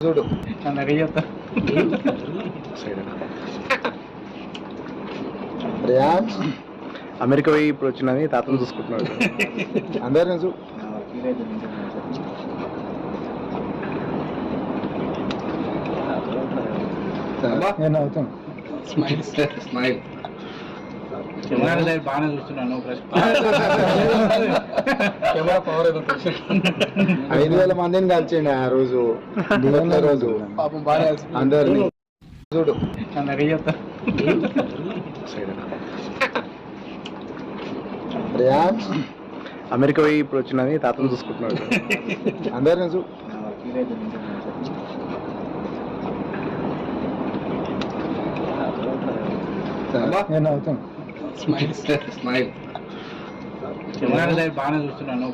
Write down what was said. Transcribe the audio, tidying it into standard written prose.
చూడు రియాన్స్ అమెరికా పోయి ఇప్పుడు వచ్చినది తాతను చూసుకుంటున్నాడు. అందరినీ చూ నేను అవుతాను. స్మైల్ బాగానే చూస్తున్నాను. 5,000 మందిని కలిసిండి ఆ రోజు రోజు పాపం బాగా అందరినీ చూడు రియాన్స్ అమెరికా పోయి ఇప్పుడు వచ్చినది తాతను చూసుకుంటున్నాడు. అందరినీ చూ నేను అవుతాను. స్మైల్ బాగానే చూస్తున్నాను.